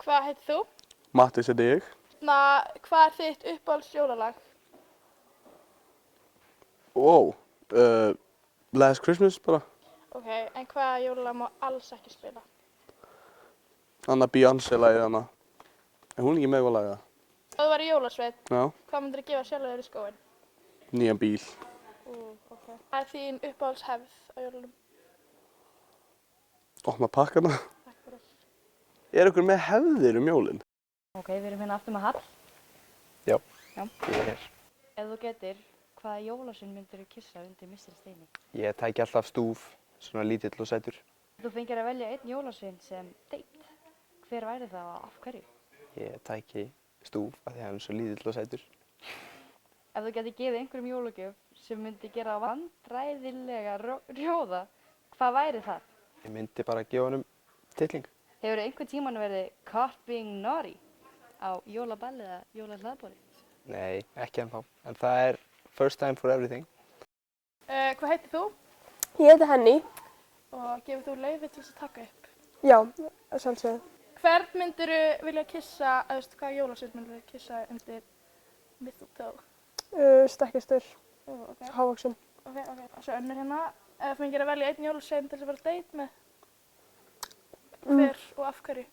Hvað heitir þú? Mattis heiti ég. Hvað er þitt uppáhalds jólalag? Wow, Last Christmas bara. Ok, en hvaða jólalag má alls ekki spila? Þannig að Beyoncé-lagið hana. Er hún ekki með eitthvað lagið? Ef þú væri jólasveinn, Já. hvað myndir þú gefa sjálfur þér í skóinn? Nýjan bíl. Ok. Hvað er þín uppáhalds hefð á jólunum? Opna pakkana. Takk fyrir. Er ykkur með hefðir jólin? Ok, við erum hérna aftur með Hall. Já. Já. Ég er hér. Ef þú getur, hvaða jólasvein myndir þú kissa undir Mr. Steini? Ég tæki alltaf stúf, svona lítill og sætur. Þú fengir að velja einn jólasvein sem date. Hver væri það og af hverju? Ég tæki stúf af því að hann er svo lítill og sætur. Ef þú getur gefið einhverjum jólagjöf sem myndi gera vandræðilega rjóða, hvað væri það? Ég myndi bara gefa honum titling. Hefur einhvern tímann verið caught being naughty á jólaballi eða jólahlaðborði? Nei, ekki ennþá. En það er first time for everything. Hvað heitir þú? Ég heiti Henny. Og gefur þú leyfi til þess að taka upp? Já, sjálfsögðu. Hvern myndir þú vilja kissa, eða veistu hvaða jólasveinn myndir þú kissa undir mistletoe? Stekkjastur, Ok, hávaksin. ok. Og svo önnur hérna. Ef þú fengir að velja einn jólasveinn til þess að fara að date með, hver og af hverju?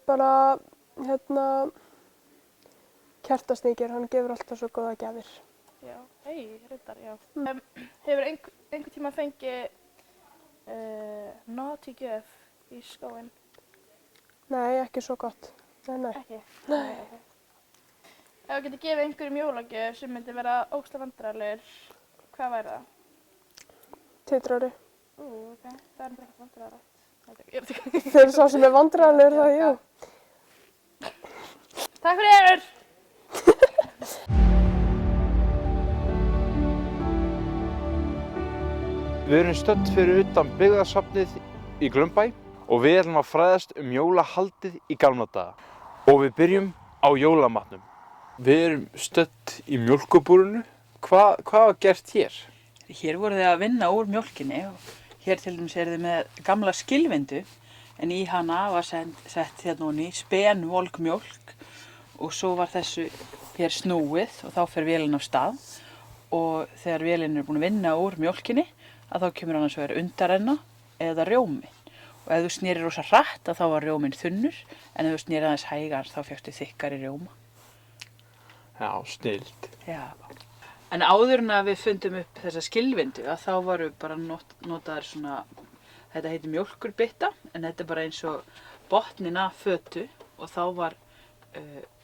Bara, Kertasníkir, hann gefur alltaf svo góða gjafir. Já, reyndar, já. Hefur einhvern tíma fengið naughty gjöf í skóinn? Nei, ekki svo gott. Nei. Ekki? Nei. Ok. Ef þú getur gefið einhverjum jólagjöf sem myndi vera ógeðslega vandræðalegur, hvað væri það? Titrári. Ok, það er ekkert vandræðalegt. Þeir sá sem er vandræðalegur það, jú. Takk fyrir! Við erum stödd fyrir utan byggðasafnið í Glaumbæ og við ætlum að fræðast jólahaldið í gamla daga. Og við byrjum á jólamatnum. Við erum stödd í mjólkurbúrinu. Hvað var gert hér? Hér voru þið að vinna úr mjólkinni og hér til dæmis er þið með gamla skilvindu en í hana var sett hérna onni spenvolg mjólk og svo var þessu hér snúið og þá fer vélinn af stað og þegar vélinn er búin að vinna úr mjólkinni að þá kemur annars vegar undarrenna eða rjómi og ef þú snérir rosa hratt að þá var rjóminn þunnur en ef þú snérir aðeins hægar þá fékkstu þykkari rjóma. Já, snillt. Já. En áður en að við fundum upp þessa skilvindu að þá varu bara notaðar svona, þetta heitir mjólkurbytta en þetta er bara eins og botninn af fötu og þá var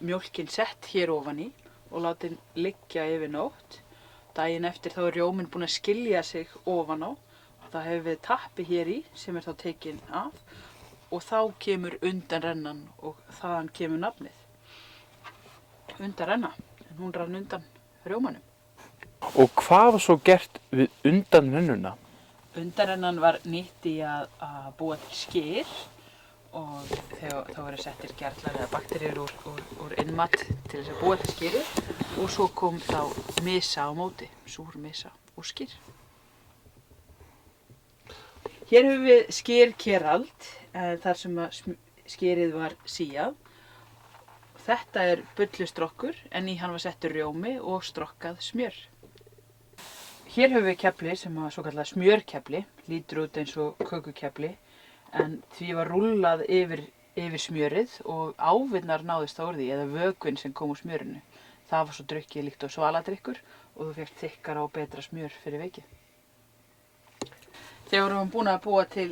mjólkin sett hér ofan í og látin liggja yfir nótt. Daginn eftir þá er rjóminn búinn að skilja sig ofan á og það hefur við tappi hér í sem er þá tekinn af og þá kemur undanrennan og þaðan kemur nafnið. Undanrenna, en hún rann undan rjómanum. Og hvað var svo gert við undanrennuna? Undanrennan var nýtt í að búa til skyr og þá verður settir gerlar eða bakteríur úr innmat til þess að búa til skýri og svo kom þá mysa á móti, súr mysa og skýr. Hér höfum við skýrkerald þar sem að skýrið var síað. Þetta er bullustrokkur en í hann var settur rjómi og strokkað smjör. Hér höfum við kefli sem var svo kallað smjörkefli, lítur út eins og kökukefli en því var rúllað yfir smjörið og ávinnar náðist á úr því eða vökvinn sem kom úr smjörinu. Það var svo drukkið líkt og svaladrykkur og þú fékkst þykkara og betra smjör fyrir vikið. Þegar við vorum búin að búa til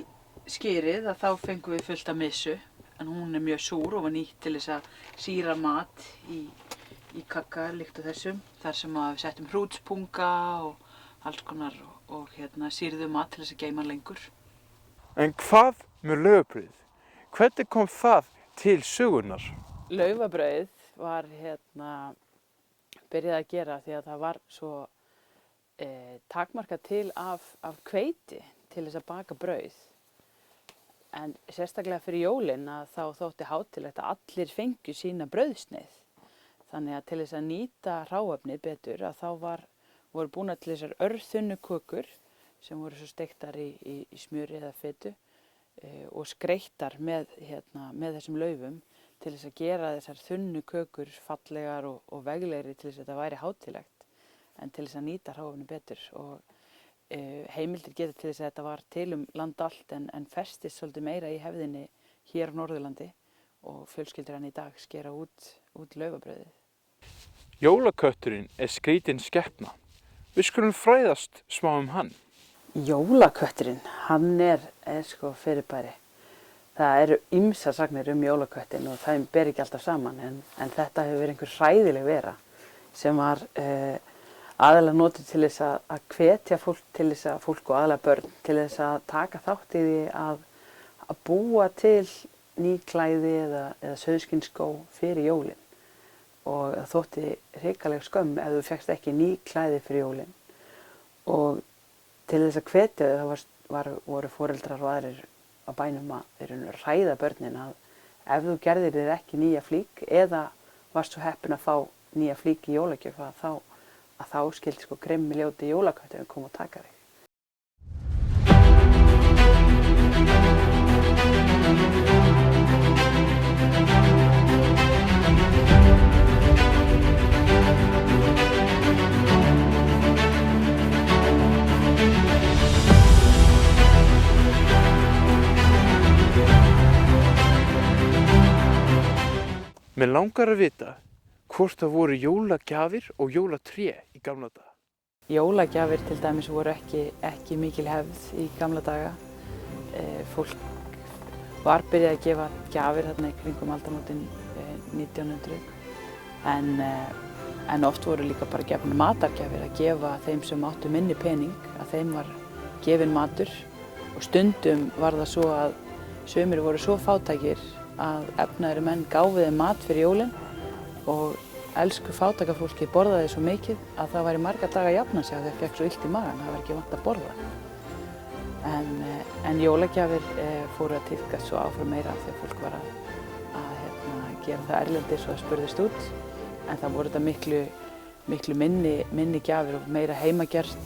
skýrið þá fengum við fullt af mysu en hún er mjög súr og var nýtt til þess að sýra mat í kakka líkt og þessum þar sem að við settum hrútspunga og alls konar og sýrðum mat til þess að geyma lengur. En hvað með laufabrauðið? Hvernig kom það til sögunnar? Laufabrauð var byrjað að gera því að það var svo takmarkað til af hveiti til þess að baka brauð. En sérstaklega fyrir jólin að þá þótti hátíðlegt að allir fengju sína brauðsneið. Þannig að til þess að nýta hráefnið betur að þá voru búnar til þessar örþunnu kökur sem voru svo steiktar í smjöri eða fitu og skreyttar með þessum laufum til þess að gera þessar þunnu kökur fallegar og veglegri til þess að þetta væri hátíðlegt en til þess að nýta hráefni betur. Og heimildir geta til þess að þetta var til land allt en festist svolítið meira í hefðinni hér á Norðurlandi og fjölskyldur enn í dag skera út laufabrauðið. Jólakötturinn skrítinn skepna. Við skulum fræðast smá hann. Jólakötturinn, hann er sko fyrirbæri. Það eru ýmsar sagnir jólaköttinn og það ber ekki alltaf saman en þetta hefur verið einhver hræðileg vera sem var aðalega notuð til þess að hvetja fólk til þess að fólk og aðalega börn til þess að taka þátt í því að búa til ný klæði eða sauðskinsskó fyrir jólin og það þótti hrikaleg skömm ef þú fékkst ekki ný klæði fyrir jólin og til þess að hvetja þau voru foreldrar og aðrir á bænum að ræða börnin að ef þú gerðir þér ekki nýja flík eða varst svo heppin að fá nýja flík í jólagjöf að þá skildi sko grimmi ljóti jólakötturinn koma og taka þig. Mér langar að vita hvort það voru jólagjafir og jólatré í gamla daga. Jólagjafir til dæmis voru ekki mikil hefð í gamla daga. Fólk var byrjað að gefa gjafir þarna í kringum aldamótin 1900 en oft voru líka bara gefnar matargjafir að gefa þeim sem áttu minni pening að þeim var gefinn matur og stundum var það svo að sumir voru svo fátækir að efnaðri menn gáfu þeim mat fyrir jólin og elsku fátækafólki borðaði svo mikið að það væri marga daga að jafna sig að þeir fekk svo illt í magann, það var ekki vant að borða. En jólagjafir fóru að tíðkast svo áfram meira þegar fólk var að gera það erlendis og það spurðist út. En það voru þetta miklu minni gjafir og meira heimagert.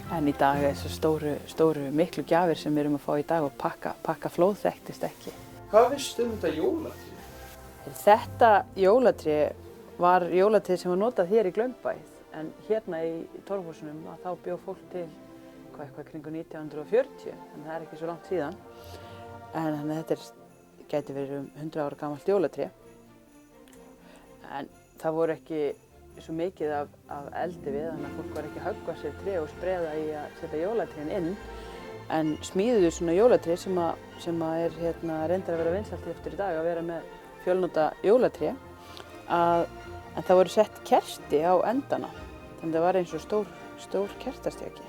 En í dag er þessu stóru miklu gjafir sem við erum að fá í dag og pakka flóð þekktist ekki. Hvað veistu þetta jólatré? Þetta jólatré var jólatré sem var notað hér í Glaumbæ en hérna í torfhúsunum að þá bjó fólk til eitthvað kringu 1940 en það er ekki svo langt síðan. En þetta gæti verið 100 ára gamalt jólatré. En það voru ekki svo mikið af eldi við þannig að fólk var ekki að höggva sér tré og spreða í að setja jólatrén inn en smíðuðu svona jólatré sem er reyndar að vera vinsælt eftir í dag að vera með fjölnota jólatré en það voru sett kerti á endana þannig að það var eins og stór kertastjaki.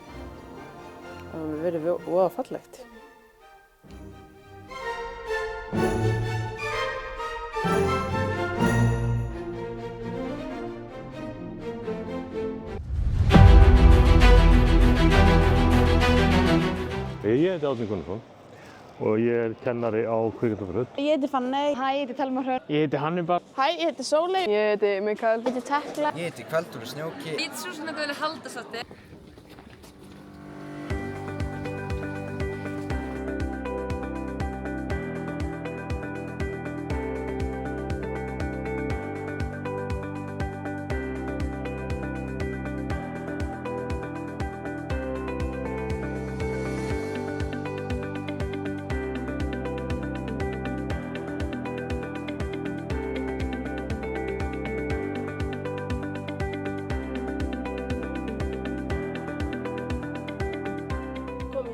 Það hefur verið voða fallegt. Ég heiti Árni Gunnarsson og ég er kennari á Kvikmyndabraut. Ég heiti Fanney. Hæ, ég heiti Telma Hrönn. Ég heiti Hannibal. Hæ, ég heiti Sóley. Ég heiti Mikael. Ég heiti Tekla. Ég heiti Kvöldur Snjóki. Ég heiti Súsanna Guðni Halldórsdóttir.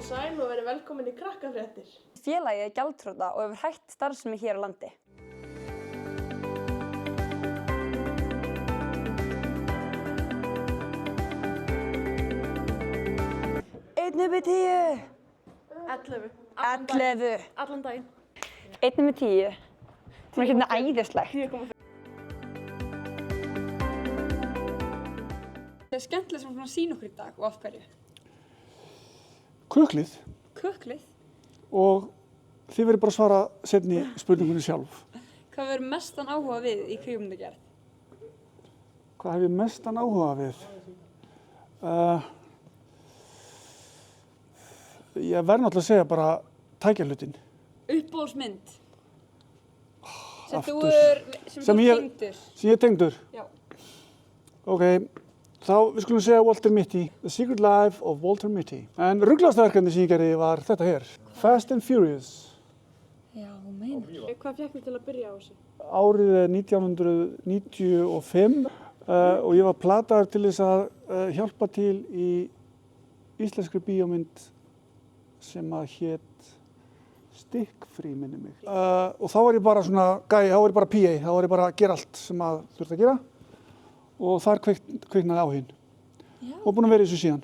Sæl og verið velkomin í Krakkafréttir. Félagið er gjaldþrota og hefur hætt starfsemi hér á landi. Einn upp í 10. 11. 11. Allan daginn. 1 upp í 10. Það er hérna æðislegt. 10,5. Það er skemmtilega sem svona sín okkur í dag og af hverju. Köklið. Köklið? Og þið verður bara að svara seinni spurningunni sjálf. Hvað verður mestan áhuga við í kvikmyndagerð? Hvað hef ég mestan áhuga við? Ég verð náttúrulega að segja bara tækjahlutin. Uppbóðsmynd. Sem þú Aftur. er tengdur. Sem ég er tengdur? Já. Ok, þá við skulum segja Walter Mitty. The Secret Life of Walter Mitty. En rugglastaverkefni sem ég gerði var þetta hér. Fast and Furious. Já, meinar. Hvað fékk þið til að byrja á þessu? Árið er 1995 og ég var plataður til þess að hjálpa til í íslenskri bíómynd sem að hét Stikkfrí, minni mig. Og þá var ég bara svona gæi, þá var ég bara PA, þá var ég bara að gera allt sem að þurfti að gera og þar kviknaði áhuginn. Og búinn að vera í þessu síðan.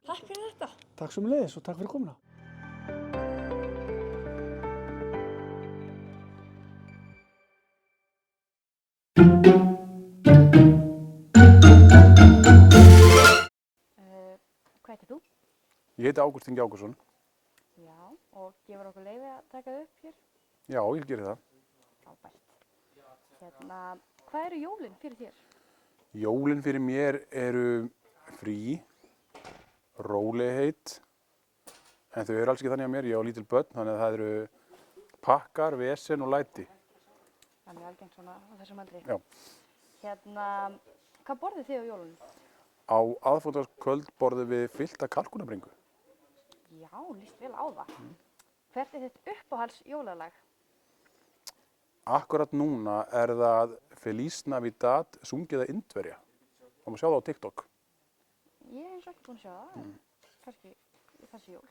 Takk fyrir þetta. Takk sömuleiðis og takk fyrir komuna. Hvað heitir þú? Ég heiti Ágúst Ingi Ágústsson. Já, og gefur okkur leyfi að taka þau upp hér? Já, ég geri það. Frábært. Hvað eru jólin fyrir þér? Jólin fyrir mér eru frí, rólegheit, en þau eru alls ekki þannig að mér. Ég á lítil börn, þannig að það eru pakkar, vesen og læti. Það er mjög algengt svona á þessum aldri. Já. Hvað borðið þið á jólunum? Á aðfangadagskvöld borðum við fyllta kalkunabringu. Já, líst vel á það. Hvert er þitt uppáhalds jólalag? Akkurat núna er það Feliz Navidad sungið að Indverja. Það má sjá það á TikTok. Ég er eins og ekki búin að sjá það, kannski þessi jól.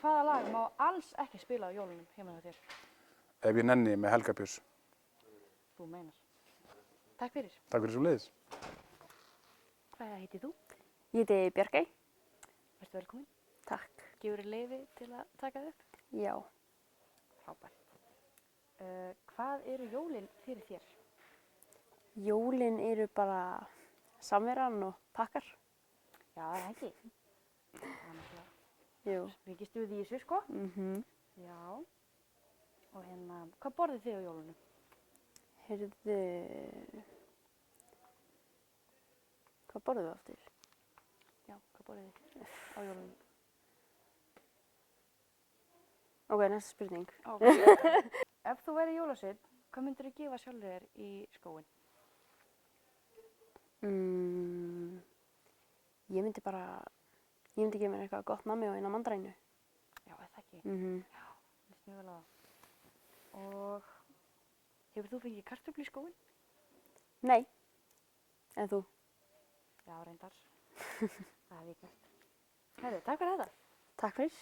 Hvaða lag má alls ekki spila á jólunum heima hjá þér? Ef ég nenni með Helga Björns. Þú meinar. Takk fyrir. Takk fyrir svo leiðis. Hvað heitir þú? Ég heiti Björgey. Vertu velkomin. Takk. Gefurðu leyfi til að taka þau upp? Já. Frábært. Hvað eru jólin fyrir þér? Jólin eru bara samveran og pakkar. Já, það er ekki. Það er náttúrulega. Jú. Mikið stuð í þessu, sko. Já. Og hvað borðið þið á jólunum? Heyrðu, hvað borðum við aftur? Já, hvað borðið þið á jólunum? Ok, næsta spurning. Okay. Ef þú væri jólasveinn, hvað myndir þú gefa sjálfur þér í skóinn? Ég myndi gefa mér eitthvað gott nammi og eina mandarínu. Já, er það ekki? Já, líst mjög vel á það. Og hefur þú fengið kartöflu í skóinn? Nei. En þú? Já, reyndar. Það hef ég gert. Herru, takk fyrir þetta. Takk fyrir.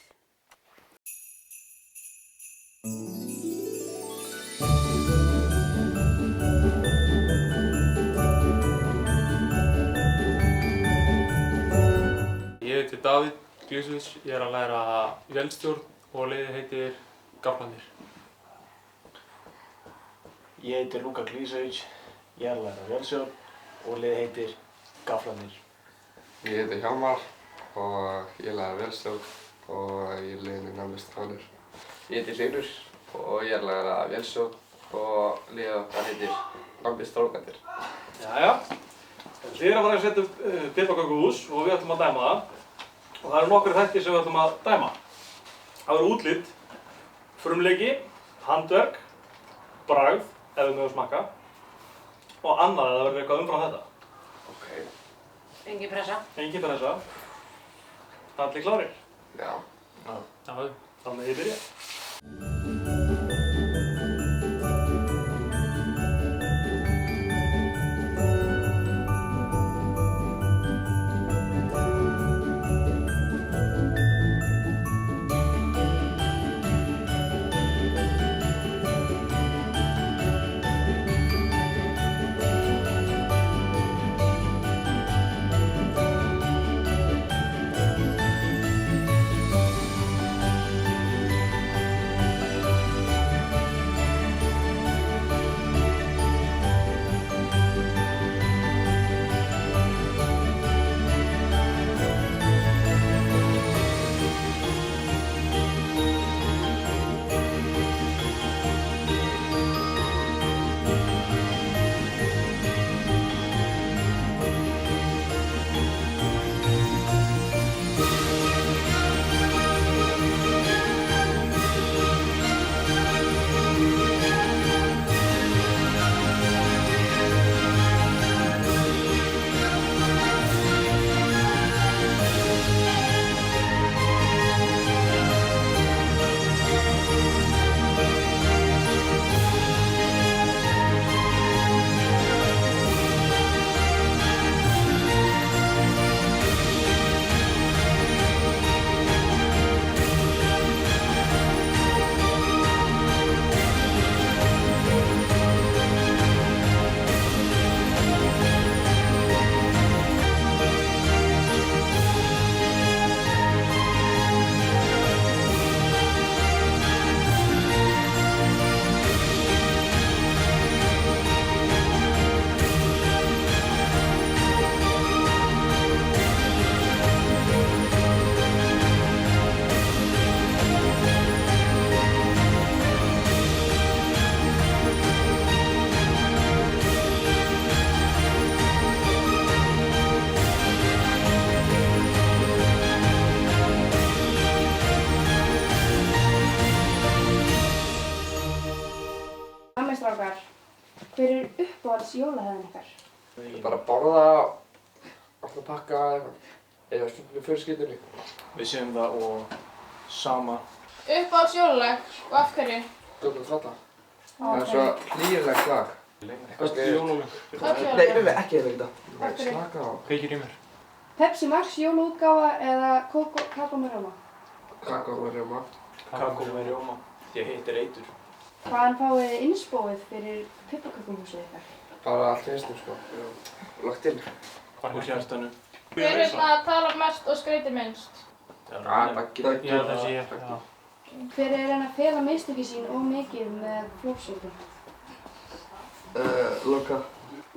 Ég heiti Davíð Glísvits, ég er að læra vélstjórn og liðið heitir Gaflarnir. Ég heiti Luka Glísvits, ég er að læra vélstjórn og liðið heitir Gaflarnir. Ég heiti Hjálmar og ég læra vélstjórn og ég er liðinu Námið Strákanir. Ég heiti Hlynur og ég er að læra vélstjórn og liðið okkar heitir Námið Strákanir. Jæja, þið erum að fara að setja upp piparkökuhús og við ætlum að dæma það. Og það eru nokkrir þættir sem við ætlum að dæma. Það eru útlit, frumleiki, handverk, bragð, ef við mögum smakka, og annað ef það verður eitthvað umfram þetta. Ok. Engin pressa. Engin pressa. Allir klárir? Já. Já, þannig ég byrja. Hver er uppáhalds jólahefðin ykkar? Bara borða, alltaf pakka eða stundum við fjölskyldunni. Við séum það og sama. Uppáhalds jólalag og af hverju? Dögum Tralla. Það er svo hlýjulegt lag. Öll jólulög. Nei, ekki eða þetta. Af hverju? Slaka á. Kveikir í mér. Pepsi Max jólaútgáfa eða kakó með rjóma? Kakó með rjóma. Kakó með rjóma. Ég heitir Eitur. Hvaðan fáið þið innspóið fyrir pippakökuhúsið ykkar? Bara allt einstum sko. Lagt inn. Úr hjartanu. Hver er talar mest og skreitir minnst? Baggi. Já, þessi ég. Hver er að fela mistöki sín of mikið með flóksóti? Luka.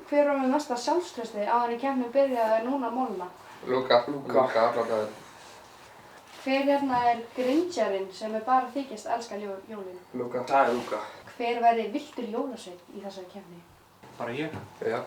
Hver var með mesta sjálfströstið áður en keppnin byrjaði núna að molna? Luka, allan daginn. Hver er grinjarinn sem bara þykjast elska jólin? Luka. Það er Luka. Hver væri villtur jólasveinn í þessari keppni? Bara ég? Já.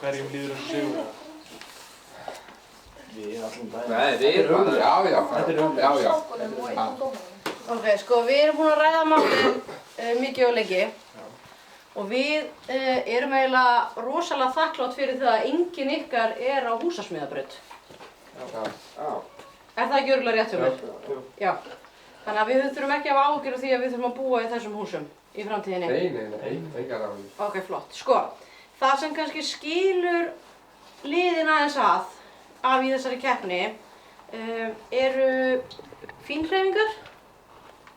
Hverjum líður þessu sigur? Við allan daginn. Nei, við erum bara, já. Þetta er Já, já. Ok, sko við erum búin að ræða málið mikið og lengi og við erum eiginlega rosalega þakklátt fyrir það að enginn ykkar er á húsasmíðabraut. Já. Er það ekki örugglega rétt hjá mér? Já. Þannig að við þurfum ekki að hafa áhyggjur af því að við þurfum að búa í þessum húsum í framtíðinni. Nei, engar áhyggjur. Ok, flott. Sko, það sem kannski skilur liðin aðeins af í þessari keppni eru fínhreyfingar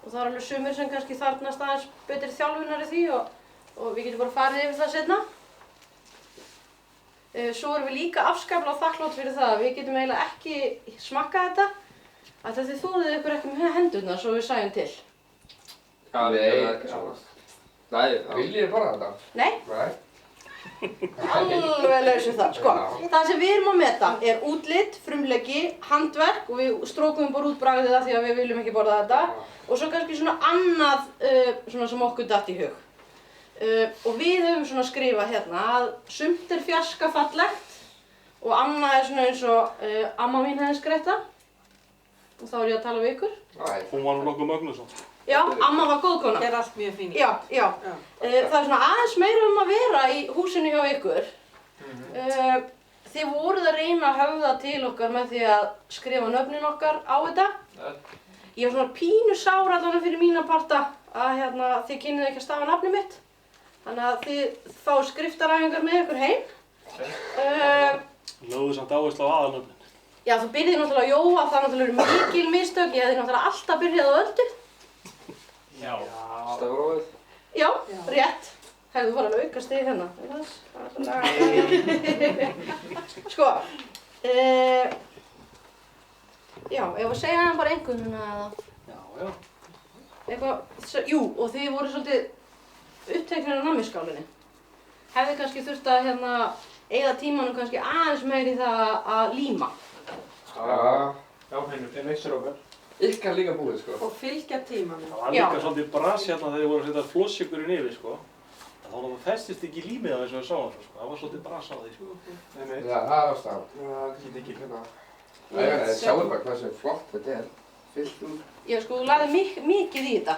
og það er alveg sumir sem kannski þarfnast aðeins betri þjálfunar í því og við getum bara farið yfir það seinna. Svo erum við líka afskaplega þakklátt fyrir það að við getum eiginlega ekki smakkað þetta að þið þúðið ykkur ekki með hendurna svo við sæjum til. Já, við erum ekki svona. Nei, viljið þið bara þetta? Nei. Alveg laus við það. Sko, það sem við erum að meta er útlit, frumleiki, handverk og við strókum bara út bragðið af því að við viljum ekki borða þetta og svo kannski svona annað svona sem okkur datt í hug. Og við höfum svona skrifað hérna að sumt er fjarska fallegt og annað er svona eins og amma mín hefði skreytt það og þá er ég að tala við ykkur. Hún var nú nokkuð mögnuð svo. Já, amma var góð kona. Gerði allt mjög fín. Já. Það er svona aðeins meira um að vera í húsinu hjá ykkur. Þið voruð að reyna að höfða til okkar með því að skrifa nöfnin okkar á þetta. Ég var svona pínu sár allavega fyrir mína parta að þið kynnið ekki að stafa nafnið mitt. Þannig að þið fá skriftaræfingar með ykkur heim. Lögðu samt áherslu á aðalnöfnin. Já, þú byrjið náttúrulega á Jóa, það náttúrulega eru mikil mistök. Ég hefði náttúrulega alltaf byrjað á Öldu. Já. Stafrófið. Já, rétt. Hefðu þú bara alveg auka stig hérna. Sko, já, ef að segja hann bara einhvern eða... Já. Eitthvað, jú, og þið voru svolítið uppteknir á nammiskálinni. Hefði kannski þurft að eyða tímanum kannski aðeins meir í það að líma. Já, þeir mixur okkar. Ykkar líka búið, sko. Og fylgja tímanum. Það var líka svolítið brass hérna þegar þið voru að setja flossjökurinn yfir, sko. Það festist ekki límið á eins og við sáum það, sko. Það var svolítið brass á því, sko. Já, það er ástæðan. Það get ekki hérna. Sjáum bara hversu flott þetta er. Fyllt úr. Já, sko, þú lagði mikið í þetta.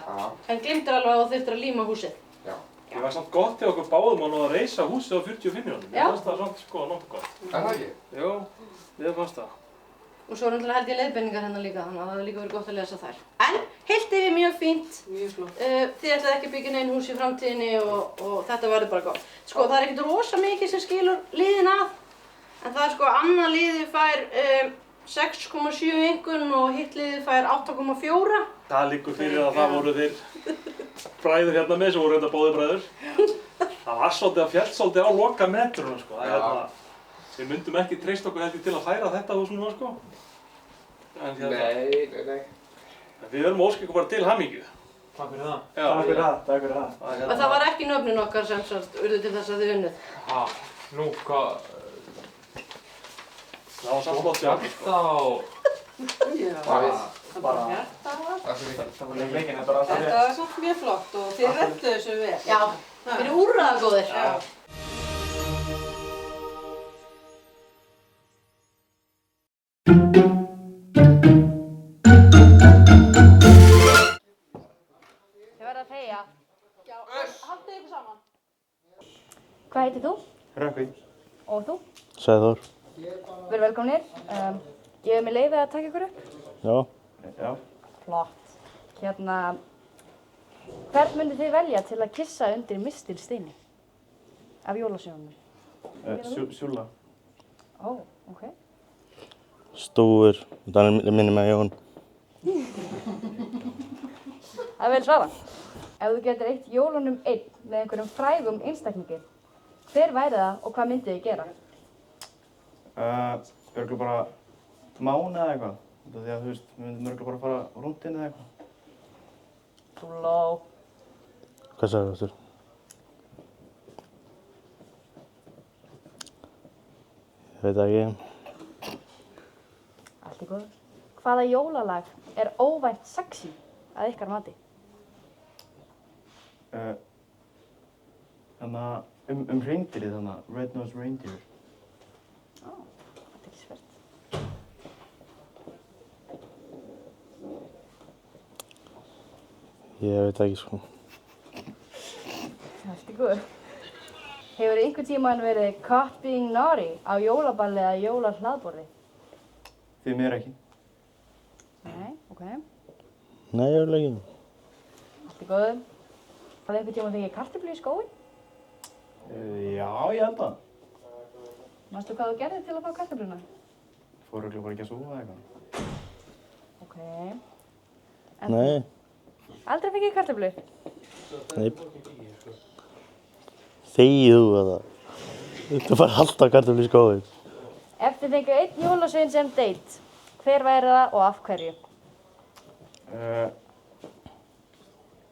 En gleymdir alveg að þú þurftir að líma húsið. Já. Það var samt gott hjá okkur báðum að að reisa húsið á 45 mínútum. Já. Mér fannst það samt, sko, nokkuð gott. Er það ekki? Jú, mér fannst það. Og svo náttúrulega held ég leiðbeiningar hérna líka, þannig að það hefði líka verið gott að lesa þær. En heilt yfir mjög fínt. Mjög flott. Þið ætlaði ekki að byggja neinn hús í framtíðinni og þetta verður bara gott. Sko, það er ekkert rosa mikið sem skilur liðin að. En það er sko, annað liðið fær 6,7 einkunn og hitt liðið fær 8,4. Það liggur fyrir að það voru þeir bræður hérna með sem voru hérna báðir bræður. Það var svolítið að fjall svolítið á loka metrunum, sko. Við myndum ekki treysta okkur heldur til að færa þetta hús núna, sko. En Nei. Við verðum að óska ykkur bara til hamingju. Takk fyrir það. Takk fyrir það. Og það var ekki nöfnin okkar sem urðu til þess að þið unnuð. Nú, hvað? Það var samt flott hjá okkur, sko. Það bara hjarta. Það var leikinn, þetta var alltaf rétt. Þetta var samt mjög flott og þið redduðu þessu vel. Já, þið eru úrræðagóðir. Þið verða að þegja. Já, haldið ykkur saman. Hvað heitir þú? Rökkvi. Og þú? Sæður. Verið velkomnir. Ég hef með leyfið að taka ykkur upp. Já. Flott. Hérna, hvern myndið þið velja til að kissa undir mistilsteini? Af jólasjónunum? Sjúlla. Ó, ok. Stúfur, þannig minnir mig Jón. Það er vel svara. Ef þú getur eytt jólunum einn með einhverjum frægum einstaklingi, hver væri það og hvað myndið þið gera? Örgulega bara mánu eða eitthvað. Því að þú veist, við myndum örgulega bara fara á rúndinu eða eitthvað. Trúló. Hvað sagði þú aftur? Ég veit það ekki. Allt í góðu. Hvaða jólalag er óvænt sexy að ykkar mati? Þannig hreindýrið þannig, Red-Nosed Reindeer. Ó, þetta er ekki svert. Ég veit það ekki, sko. Allt í góðu. Hefur einhvern tímann verið caught being naughty á jólaballi eða jólahlaðborði? Því mér ekki. Nei, ok. Nei, ég vil ekki. Allt í góðu. Hafði einhvern tímann fengið kartöflu í skóinn? Já, ég held það. Manstu hvað þú gerðir til að fá kartöfluna? Fór örgulega bara ekki að súfa eða eitthvað. Ok. Nei. Aldrei fengið kartöflu? Nei. Þegið þú að það. Þú fær alltaf kartöflu í skóinn. Ef þið fengið einn jólasvein sem date, hver væri það og af hverju?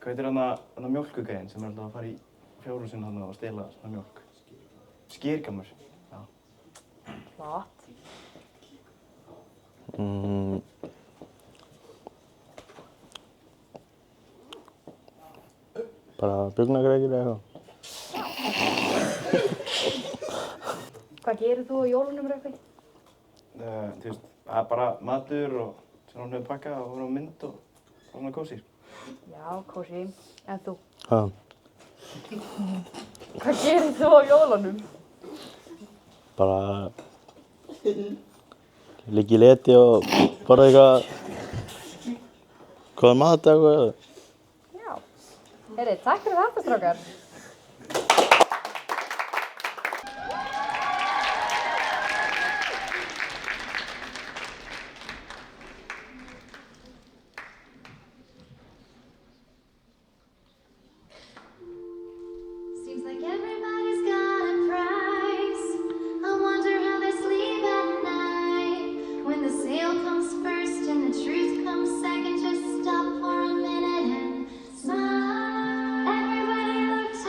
Hvað heitir hana mjólkugæðin sem er alltaf að fara í fjárhúsinu hana og stela svona mjólk? Skýrgamur. Já. Flott. Bara bugnagrækir eða eitthvað. Hvað gerir þú á jólunum, Rökkvi? Þú veist, það er bara matur og svona hún hefur pakkað og hún á mynd og svona kósí. Já, kósí. En þú? Hvað? Hvað gerir þú á jólunum? Bara ligga í leti og borða eitthvað góðan mat eða eitthvað. Já. Heyri, takk fyrir þetta, strákar. Seems like everybody's got a price. I wonder how they sleep at night. When the sale comes first and the truth comes second, just stop for a minute and smile. Everybody looks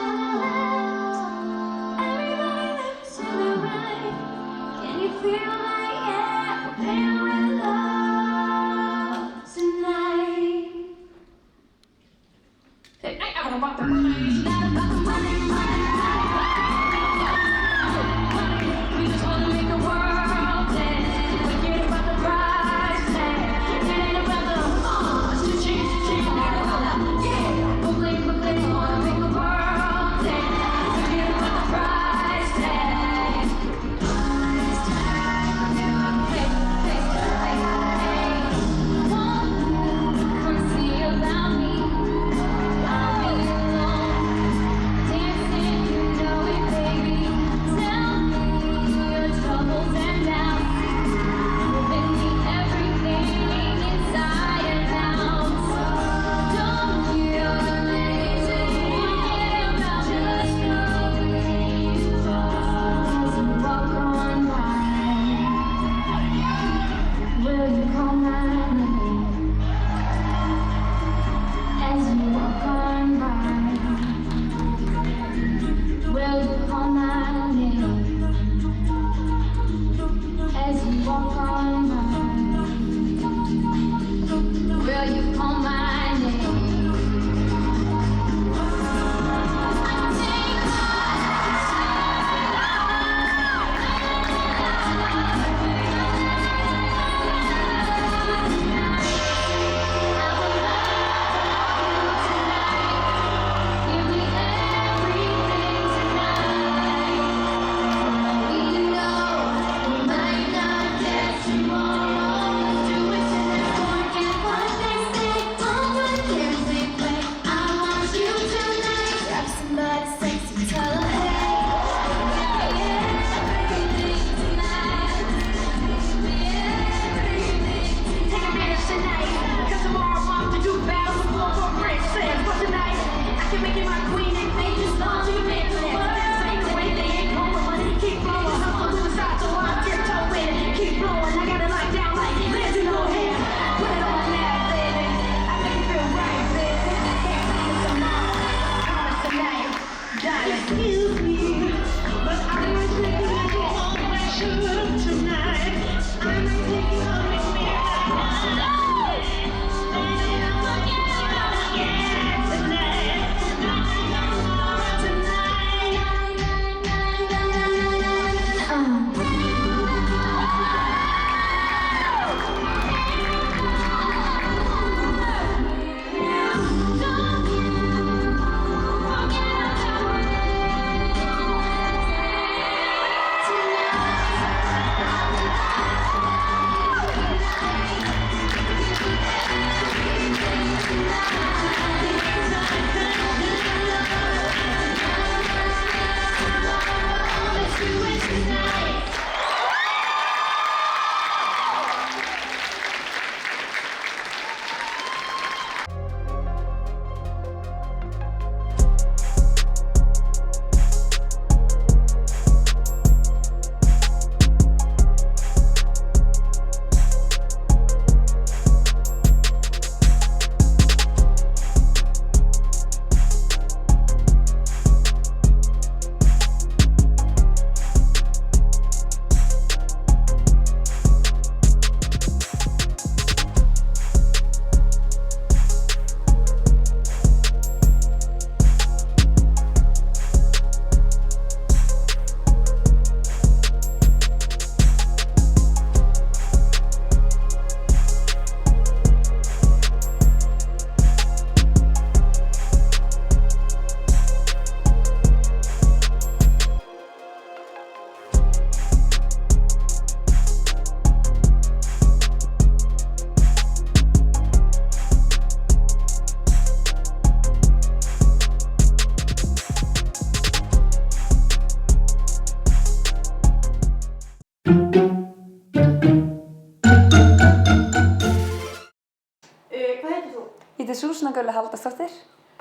Ég heiti Súsanna Gulli Halldórsdóttir.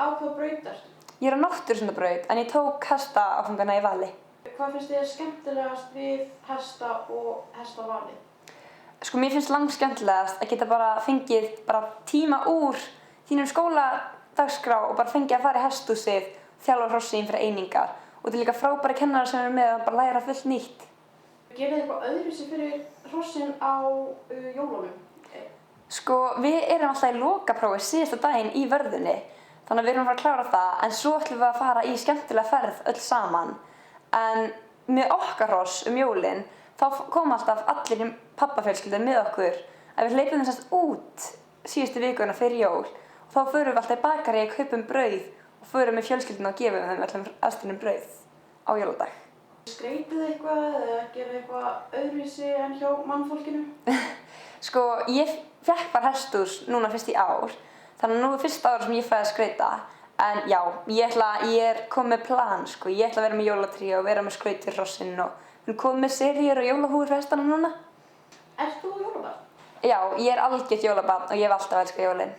Á hvaða braut ertu? Ég er á Náttúrusundabraut en ég tók hestaáfangana í vali. Hvað finnst þér skemmtilegast við hesta og hestavalið? Sko mér finnst langskemmtilegast að geta bara fengið tíma úr þínum skóladagskrá og bara fengið að fara í hesthúsið, þjálfa hrossin fyrir einingar. Og þetta er líka frábæri kennarar sem eru með að bara læra fullt nýtt. Gerið þið eitthvað öðruvísi fyrir hrossin á jólunum? Sko við erum alltaf í lokaprófi síðasta daginn í vörðunni. Þannig að við erum að fara að klára það, en svo ætlum við að fara í skemmtilega ferð öll saman. En með okkar hross jólin, þá koma alltaf allir í pappafjölskyldur með okkur. Að við hleypum þess út síðustu vikuna fyrir jól. Og þá förum við alltaf í bakarí, kaupum brauð og förum með fjölskylduna og gefum þeim öllum aðstunum brauð á jóladag. Skreytið þið eitthvað eða gerðu eitthvað öðruvísi en hjá mannfólkinu? Sko, ég fekk bara hesthús núna fyrst í ár. Þannig að nú er fyrsta ára sem ég fæði að skreyta. En já, ég er komið með plan, sko. Ég ætla að vera með jólatrí og vera með skraut fyrir hrossinn og við erum komið með seríur og jólahúfur fyrir hestana núna. Ert þú jólabarn? Já, ég er algjört jólabarn og ég hef alltaf elskað jólin.